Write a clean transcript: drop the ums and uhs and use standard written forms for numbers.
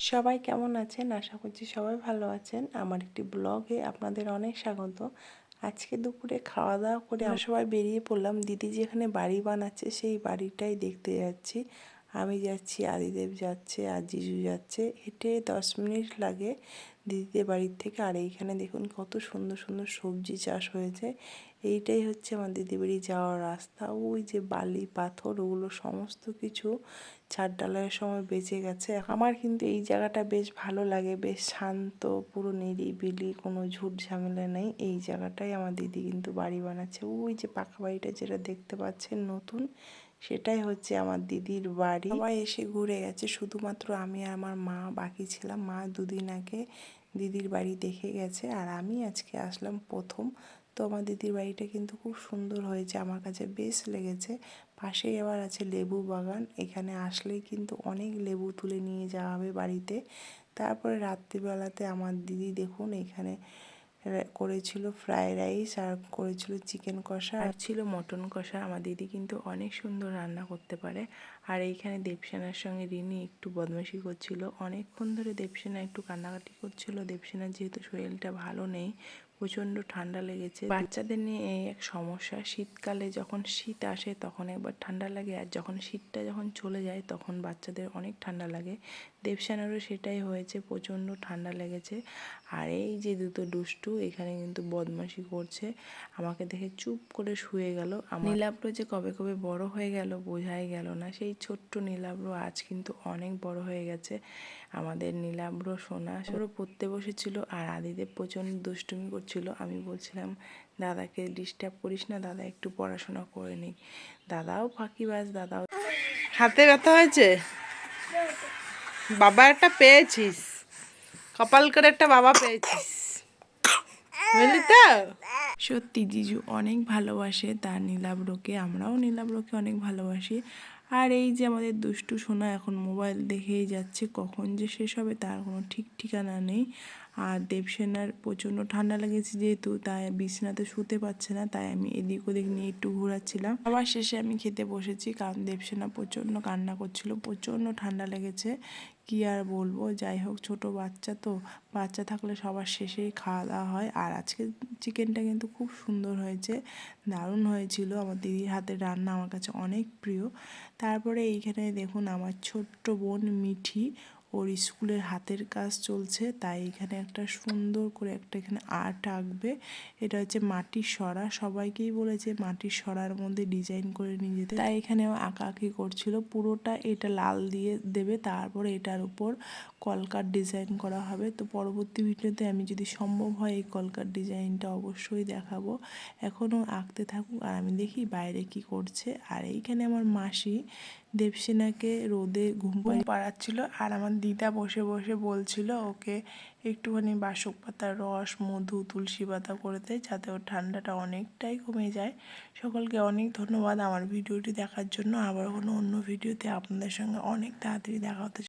সবাই কেমন আছেন? আশা করছি সবাই ভালো আছেন। আমার একটি ব্লগে আপনাদের অনেক স্বাগত। আজকে দুপুরে খাওয়া দাওয়া করে আমরা সবাই বেরিয়ে পড়লাম। দিদি যেখানে বাড়ি বানাচ্ছে সেই বাড়িটাই দেখতে যাচ্ছি। আমি যাচ্ছি, আদিদেব যাচ্ছে আর জিজু যাচ্ছে। হেঁটে 10 মিনিট লাগে দিদিদের বাড়ির থেকে। আর এইখানে দেখুন কত সুন্দর সুন্দর সবজি চাষ হয়েছে। এইটাই হচ্ছে আমার দিদি বাড়ি যাওয়ার রাস্তা। ওই যে বালি পাথর ওগুলো সমস্ত কিছু ছাদ ঢালাইয়ের সময় বেঁচে গেছে। আমার কিন্তু এই জায়গাটা বেশ ভালো লাগে, বেশ শান্ত, পুরো নিরিবিলি, কোনো ঝুট ঝামেলা নেই। এই জায়গাটাই আমার দিদি কিন্তু বাড়ি বানাচ্ছে। ওই যে পাকা বাড়িটা যেটা দেখতে পাচ্ছেন নতুন, সেটাই হচ্ছে আমার দিদির বাড়ি। সবাই এসে ঘুরে গেছে, শুধুমাত্র আমি আর আমার মা বাকি ছিলাম। মা দুদিন আগে দিদির বাড়ি দেখে গেছে আর আমি আজকে আসলাম প্রথম। তো আমার দিদির বাড়িটা কিন্তু খুব সুন্দর হয়েছে, আমার কাছে বেশ লেগেছে। পাশেই আবার আছে লেবু বাগান। এখানে আসলেই কিন্তু অনেক লেবু তুলে নিয়ে যাওয়া হবে বাড়িতে। তারপরে রাত্রিবেলাতে আমার দিদি দেখুন এখানে করেছিল ফ্রাইড রাইস আর করেছিল চিকেন কষা আর ছিল মটন কষা। আমার দিদি কিন্তু অনেক সুন্দর রান্না করতে পারে। আর এইখানে দেবসেনার সঙ্গে রিনি একটু বদমাশি করছিল। অনেকক্ষণ ধরে দেবসেনা একটু কান্নাকাটি করছিল। দেবসেনার যেহেতু শরীরটা ভালো নেই, প্রচণ্ড ঠান্ডা লেগেছে। বাচ্চাদের নিয়ে এই এক সমস্যা, শীতকালে যখন শীত আসে তখন একবার ঠান্ডা লাগে, আর যখন শীতটা যখন চলে যায় তখন বাচ্চাদের অনেক ঠান্ডা লাগে। দেবসেনারও সেটাই হয়েছে, প্রচণ্ড ঠান্ডা লেগেছে। আর এই যে দুটো দুষ্টু এখানে কিন্তু বদমাশি করছে, আমাকে দেখে চুপ করে শুয়ে গেল। নীলাব্র যে কবে কবে বড় হয়ে গেল বোঝাই গেল না। সেই ছোট্ট নীলাব্র আজ কিন্তু অনেক বড় হয়ে গেছে। আমাদের নীলাব্র সোনা সরো পড়তে বসেছিল আর আদিদেব প্রচণ্ড দুষ্টুমি করছিল। আমি বলছিলাম দাদাকে ডিস্টার্ব করিস না, দাদা একটু পড়াশোনা করে নিক। দাদাও ফাঁকিবাজ, দাদাও। হাতে ব্যথা হয়েছে, বাবা একটা পেয়েছিস, কপাল করে একটা বাবা পেয়েছিস, বুঝলি তো? সত্যি জিজু অনেক ভালোবাসে তার নীলাব্রকে, আমরাও নীলাব্রকে অনেক ভালোবাসি। আর এই যে আমাদের দুষ্টু সোনা এখন মোবাইল দেখেই যাচ্ছে, কখন যে শেষ হবে তার কোনো ঠিক ঠিকানা নেই। আর দেবসেনার প্রচণ্ড ঠান্ডা লেগেছে যেহেতু, তাই বিছানাতে শুতে পারছে না, তাই আমি এদিক ওদিক নিয়ে একটু ঘোরাচ্ছিলাম। আবার শেষে আমি খেতে বসেছি, কারণ দেবসেনা প্রচণ্ড কান্না করছিল, প্রচণ্ড ঠান্ডা লেগেছে। কি আর বলবো, যাই হোক ছোট বাচ্চা তো, বাচ্চা থাকলে সবার শেষেই খাওয়া দাওয়া হয়। আর আজকে চিকেনটা কিন্তু খুব সুন্দর হয়েছে, দারুণ হয়েছিল। আমার দিদির হাতের রান্না আমার কাছে অনেক প্রিয়। তারপরে এইখানে দেখুন আমার ছোট্ট বোন মিঠি, ওর স্কুলের হাতের কাজ চলছে, তাই এখানে একটা সুন্দর করে একটা এখানে আর্ট আঁকবে। এটা হচ্ছে মাটির সরা, সবাইকেই বলেছে মাটির সরার মধ্যে ডিজাইন করে নিয়ে যেতে, তাই এখানেও আঁকাআঁকি করছিল। পুরোটা এটা লাল দিয়ে দেবে, তারপরে এটার উপর কলকার ডিজাইন করা হবে। তো পরবর্তী ভিডিওতে আমি যদি সম্ভব হয় এই কলকার ডিজাইনটা অবশ্যই দেখাবো। এখনও আঁকতে থাকুক আর আমি দেখি বাইরে কি করছে। আর এইখানে আমার মাসি দেবসেনাকে রোদে ঘুম পাড়াচ্ছিল, আর আমার দিদা বসে বসে বলছিল ওকে একটুখানি বাসক পাতার রস, মধু, তুলসী পাতা করে দেয়, যাতে ওর ঠান্ডাটা অনেকটাই কমে যায়। সকলকে অনেক ধন্যবাদ আমার ভিডিওটি দেখার জন্য। আবার কোনো অন্য ভিডিওতে আপনাদের সঙ্গে অনেক তাড়াতাড়ি দেখা হতে